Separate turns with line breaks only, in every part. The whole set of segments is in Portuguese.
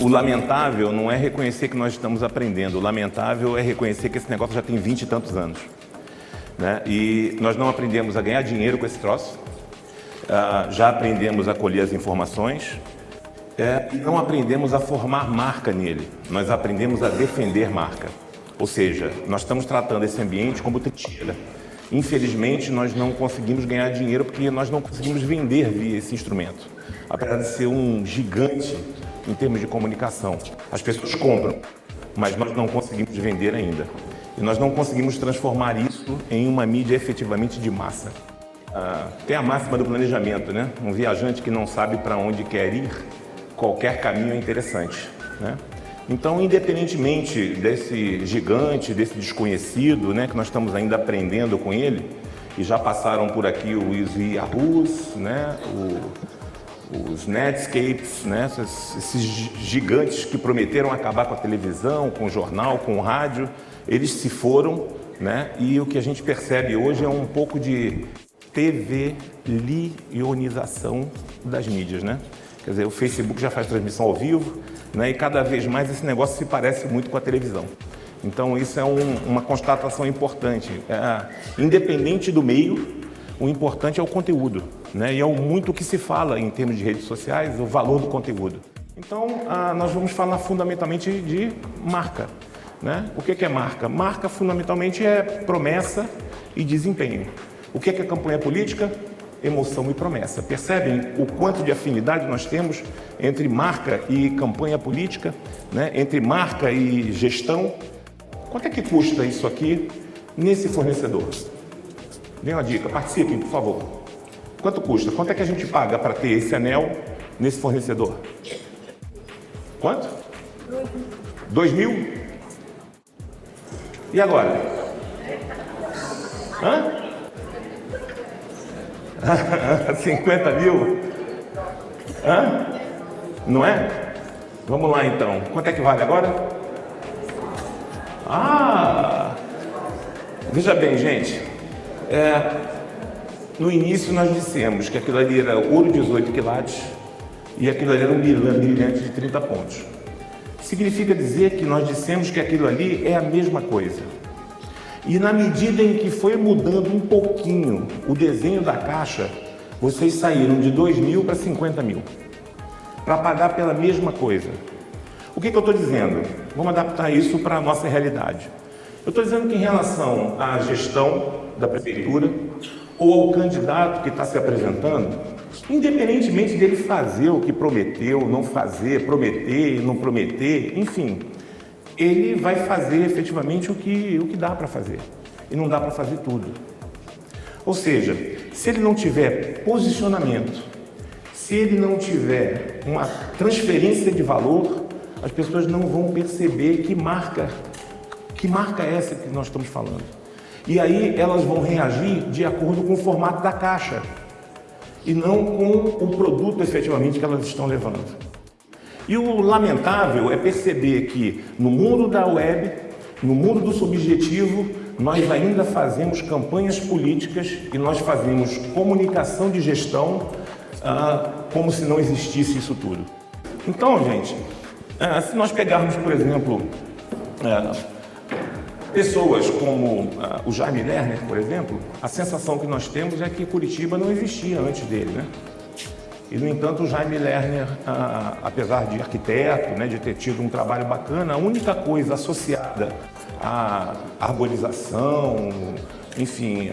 O lamentável não é reconhecer que nós estamos aprendendo, o lamentável é reconhecer que esse negócio já tem 20 e tantos anos, né? E nós não aprendemos a ganhar dinheiro com esse troço, já aprendemos a colher as informações, e não aprendemos a formar marca nele, nós aprendemos a defender marca. Ou seja, nós estamos tratando esse ambiente como trincheira. Infelizmente, nós não conseguimos ganhar dinheiro porque nós não conseguimos vender via esse instrumento. Apesar de ser um gigante em termos de comunicação. As pessoas compram, mas nós não conseguimos vender ainda. E nós não conseguimos transformar isso em uma mídia efetivamente de massa. Tem a máxima do planejamento, né? Um viajante que não sabe para onde quer ir, qualquer caminho é interessante, né? Então, independentemente desse gigante, desse desconhecido, né, que nós estamos ainda aprendendo com ele, e já passaram por aqui os Yahoos, né, os Netscapes, né, esses gigantes que prometeram acabar com a televisão, com o jornal, com o rádio, eles se foram, né, e o que a gente percebe hoje é um pouco de TV-lionização das mídias, né? Quer dizer, o Facebook já faz transmissão ao vivo, né, e cada vez mais esse negócio se parece muito com a televisão. Então isso é uma constatação importante. Independente do meio, o importante é o conteúdo, né, e é muito o que se fala em termos de redes sociais, o valor do conteúdo. Então nós vamos falar fundamentalmente de marca, né? O que é marca? Marca fundamentalmente é promessa e desempenho. O que é campanha política? Emoção e promessa. Percebem o quanto de afinidade nós temos entre marca e campanha política, né? Entre marca e gestão? Quanto é que custa isso aqui nesse fornecedor? Dê uma dica, participem, por favor. Quanto custa? Quanto é que a gente paga para ter esse anel nesse fornecedor? Quanto? 2.000? E agora? Hã? 50 mil? Hã? Não é? Vamos lá então. Quanto é que vale agora? Veja bem, gente. No início nós dissemos que aquilo ali era ouro 18 quilates e aquilo ali era um brilhante de 30 pontos. Significa dizer que nós dissemos que aquilo ali é a mesma coisa. E na medida em que foi mudando um pouquinho o desenho da caixa, vocês saíram de 2.000 para 50 mil, para pagar pela mesma coisa. O que eu estou dizendo? Vamos adaptar isso para a nossa realidade. Eu estou dizendo que em relação à gestão da prefeitura ou ao candidato que está se apresentando, independentemente dele fazer o que prometeu, não fazer, prometer, não prometer, enfim, ele vai fazer efetivamente o que dá para fazer. E não dá para fazer tudo. Ou seja, se ele não tiver posicionamento, se ele não tiver uma transferência de valor, as pessoas não vão perceber que marca é essa que nós estamos falando. E aí elas vão reagir de acordo com o formato da caixa e não com o produto efetivamente que elas estão levando. E o lamentável é perceber que no mundo da web, no mundo do subjetivo, nós ainda fazemos campanhas políticas e nós fazemos comunicação de gestão como se não existisse isso tudo. Então, gente, se nós pegarmos, por exemplo, pessoas como o Jaime Lerner, por exemplo, a sensação que nós temos é que Curitiba não existia antes dele, né? E, no entanto, o Jaime Lerner, apesar de arquiteto, né, de ter tido um trabalho bacana, a única coisa associada à arborização, enfim,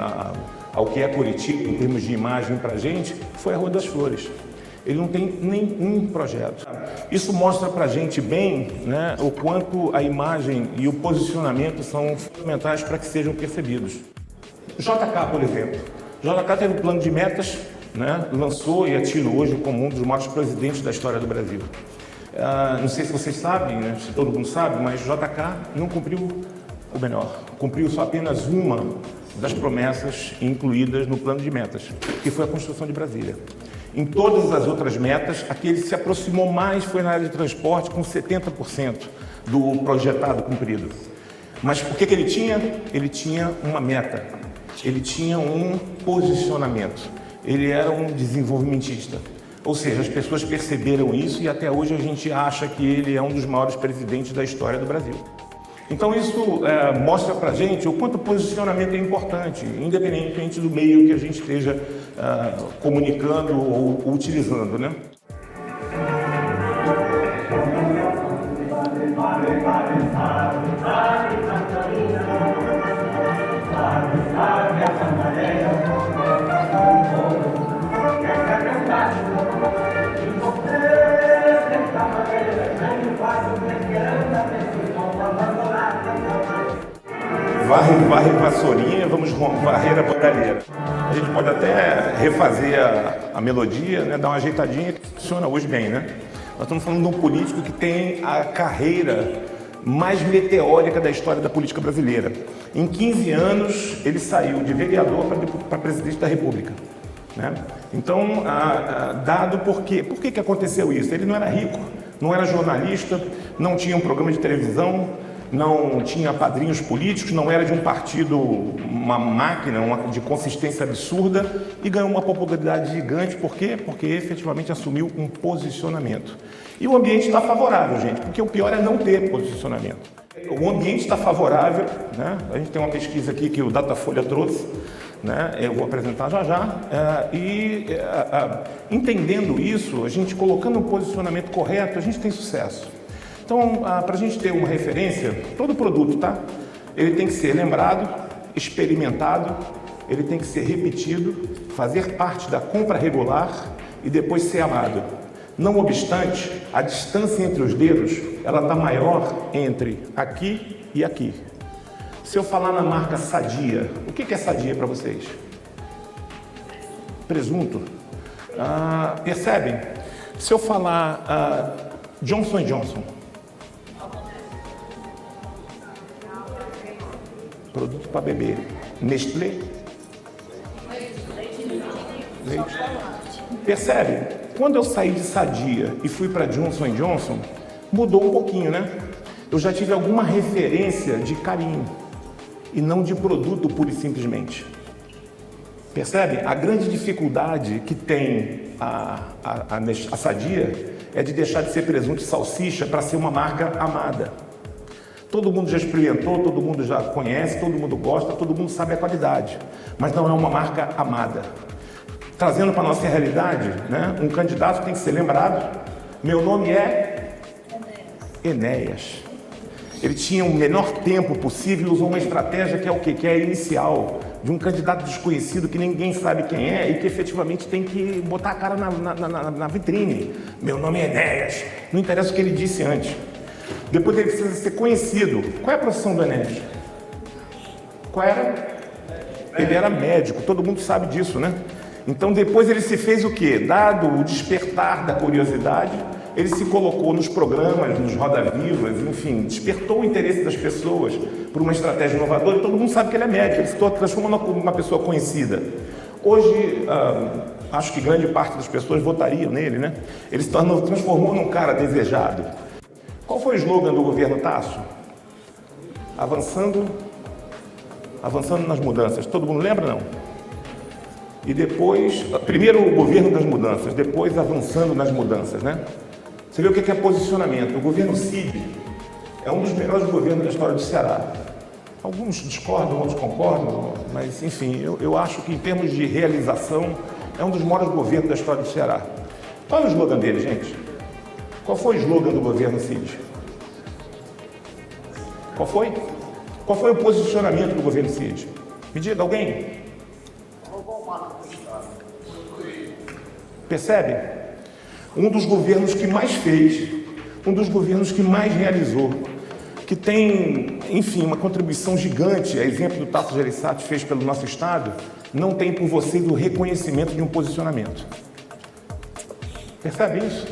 ao que é Curitiba em termos de imagem para a gente, foi a Rua das Flores. Ele não tem nenhum projeto. Isso mostra para a gente bem, né, o quanto a imagem e o posicionamento são fundamentais para que sejam percebidos. JK, por exemplo. JK teve um plano de metas, né, lançou e é tido hoje como um dos maiores presidentes da história do Brasil. Não sei se vocês sabem, né, se todo mundo sabe, mas JK não cumpriu, ou melhor, cumpriu só apenas uma das promessas incluídas no plano de metas, que foi a construção de Brasília. Em todas as outras metas, a que ele se aproximou mais foi na área de transporte, com 70% do projetado cumprido. Mas o que ele tinha? Ele tinha uma meta, ele tinha um posicionamento, ele era um desenvolvimentista. Ou seja, as pessoas perceberam isso e até hoje a gente acha que ele é um dos maiores presidentes da história do Brasil. Então isso mostra pra gente o quanto o posicionamento é importante, independentemente do meio que a gente esteja comunicando ou utilizando, né? Varre vassourinha, vamos varrer a bandalheira. A gente pode até refazer a melodia, né, dar uma ajeitadinha, que funciona hoje bem, né? Nós estamos falando de um político que tem a carreira mais meteórica da história da política brasileira. Em 15 anos, ele saiu de vereador para presidente da República, né? Então, dado por quê? Por que aconteceu isso? Ele não era rico, não era jornalista, não tinha um programa de televisão, não tinha padrinhos políticos, não era de um partido, uma máquina de consistência absurda e ganhou uma popularidade gigante. Por quê? Porque efetivamente assumiu um posicionamento. E o ambiente está favorável, gente, porque o pior é não ter posicionamento. O ambiente está favorável, né? A gente tem uma pesquisa aqui que o Datafolha trouxe, né? Eu vou apresentar já. Entendendo isso, a gente colocando um posicionamento correto, a gente tem sucesso. Então, para a gente ter uma referência, todo produto, tá? Ele tem que ser lembrado, experimentado, ele tem que ser repetido, fazer parte da compra regular e depois ser amado. Não obstante, a distância entre os dedos, ela está maior entre aqui e aqui. Se eu falar na marca Sadia, o que é Sadia para vocês? Presunto. Percebem? Se eu falar Johnson & Johnson, produto para beber. Nestlé? Leite. Percebe? Quando eu saí de Sadia e fui para Johnson & Johnson, mudou um pouquinho, né? Eu já tive alguma referência de carinho e não de produto pura e simplesmente. Percebe? A grande dificuldade que tem a Sadia é de deixar de ser presunto e salsicha para ser uma marca amada. Todo mundo já experimentou, todo mundo já conhece, todo mundo gosta, todo mundo sabe a qualidade, mas não é uma marca amada. Trazendo para a nossa realidade, né, um candidato tem que ser lembrado. Meu nome é Enéas. Ele tinha o menor tempo possível e usou uma estratégia que é o quê? Que é inicial, de um candidato desconhecido que ninguém sabe quem é e que efetivamente tem que botar a cara na vitrine. Meu nome é Enéas. Não interessa o que ele disse antes. Depois ele precisa ser conhecido. Qual é a profissão do Enéas? Qual era? Ele era médico, todo mundo sabe disso, né? Então depois ele se fez o quê? Dado o despertar da curiosidade, ele se colocou nos programas, nos roda-vivas, enfim, despertou o interesse das pessoas por uma estratégia inovadora e todo mundo sabe que ele é médico, ele se transforma numa pessoa conhecida. Hoje, acho que grande parte das pessoas votariam nele, né? Ele se transformou num cara desejado. Qual foi o slogan do governo Tasso? Avançando nas mudanças. Todo mundo lembra, não? E depois, primeiro o governo das mudanças, depois avançando nas mudanças, né? Você vê o que é posicionamento. O governo Cid é um dos melhores governos da história do Ceará. Alguns discordam, outros concordam, mas enfim, eu acho que em termos de realização, é um dos maiores governos da história do Ceará. Qual é o slogan dele, gente? Qual foi o slogan do governo Cid? Qual foi? Qual foi o posicionamento do governo Cid? Me diga, alguém? Percebe? Um dos governos que mais fez, um dos governos que mais realizou, que tem, enfim, uma contribuição gigante, a exemplo do Tasso Gereissati fez pelo nosso Estado, não tem por você o reconhecimento de um posicionamento. Percebe isso?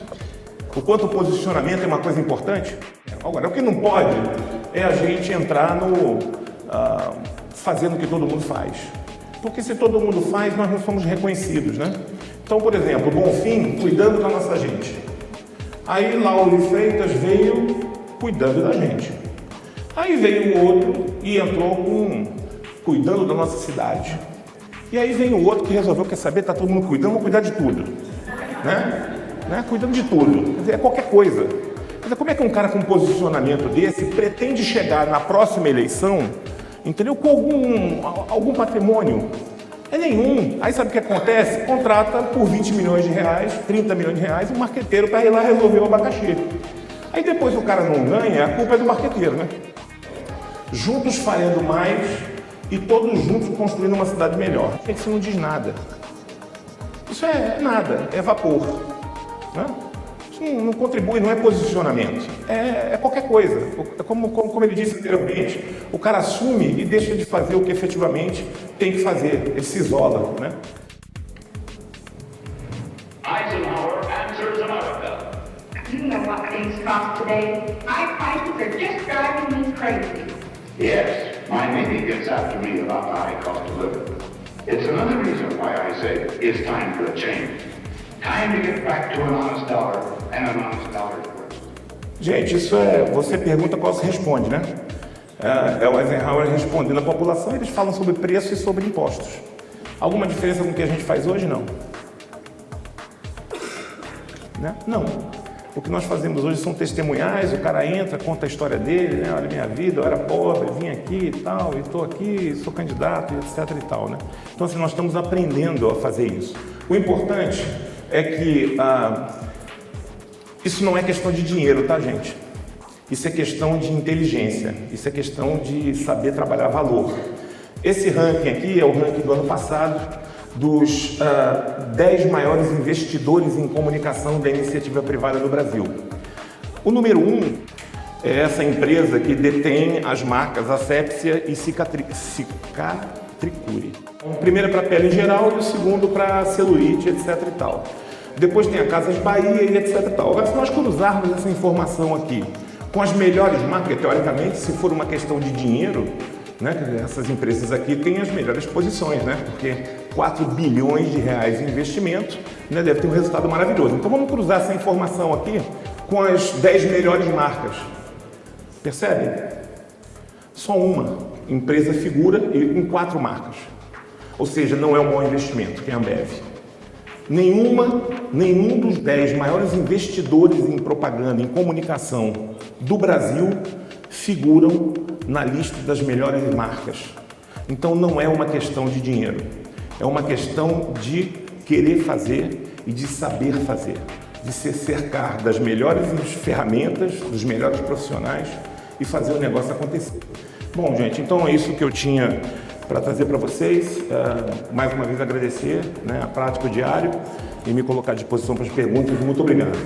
O quanto o posicionamento é uma coisa importante? Agora, o que não pode é a gente entrar fazendo o que todo mundo faz. Porque se todo mundo faz, nós não somos reconhecidos, né? Então, por exemplo, o Bonfim cuidando da nossa gente. Aí Lauro Freitas veio cuidando da gente. Aí veio o outro e entrou cuidando da nossa cidade. E aí vem o outro que resolveu, quer saber, tá todo mundo cuidando, vamos cuidar de tudo. né? Cuidando de tudo. Quer dizer, é qualquer coisa. Quer dizer, como é que um cara com um posicionamento desse pretende chegar na próxima eleição, entendeu, com algum patrimônio? É nenhum. Aí sabe o que acontece? Contrata por 20 milhões de reais, 30 milhões de reais, um marqueteiro para ir lá resolver o abacaxi. Aí depois o cara não ganha, a culpa é do marqueteiro, né? Juntos farendo mais e todos juntos construindo uma cidade melhor. Isso não diz nada. Isso é nada, é vapor. Né? Isso não contribui, não é posicionamento. É qualquer coisa. Como ele disse anteriormente, o cara assume e deixa de fazer o que efetivamente tem que fazer. Ele se isola. Né?
Eisenhower answers America.
You know what things cost today? High prices are just driving me crazy.
Yes, my Navy gets after me about the high cost of living. It's another reason why I say it's time for a change. Time to get back to an honest dollar and an honest dollar's worth.
Gente, isso é... Você pergunta, qual se responde, né? É o Eisenhower respondendo à população, eles falam sobre preço e sobre impostos. Alguma diferença com o que a gente faz hoje? Não. Né? Não. O que nós fazemos hoje são testemunhais, o cara entra, conta a história dele, né? Olha, minha vida, eu era pobre, vim aqui e tal, e estou aqui, sou candidato, etc e tal, né? Então, assim, nós estamos aprendendo a fazer isso. O importante é que isso não é questão de dinheiro, tá, gente? Isso é questão de inteligência, isso é questão de saber trabalhar valor. Esse ranking aqui é o ranking do ano passado, dos 10 maiores investidores em comunicação da iniciativa privada do Brasil. O número 1 é essa empresa que detém as marcas Asepxia e Cicatricure. O primeiro é para pele em geral e o segundo para celulite, etc e tal. Depois tem a Casas Bahia e etc e tal. Agora, se nós cruzarmos essa informação aqui com as melhores marcas, teoricamente, se for uma questão de dinheiro, né, essas empresas aqui têm as melhores posições, né? Porque 4 bilhões de reais em investimento, né, deve ter um resultado maravilhoso. Então vamos cruzar essa informação aqui com as 10 melhores marcas. Percebe? Só uma empresa figura em 4 marcas. Ou seja, não é um bom investimento, que é a Ambev. Nenhum dos 10 maiores investidores em propaganda, em comunicação do Brasil figuram na lista das melhores marcas. Então não é uma questão de dinheiro, é uma questão de querer fazer e de saber fazer, de se cercar das melhores ferramentas, dos melhores profissionais e fazer o negócio acontecer. Bom, gente, então é isso que eu tinha para trazer para vocês. Mais uma vez agradecer, né, a prática diária e me colocar à disposição para as perguntas. Muito obrigado.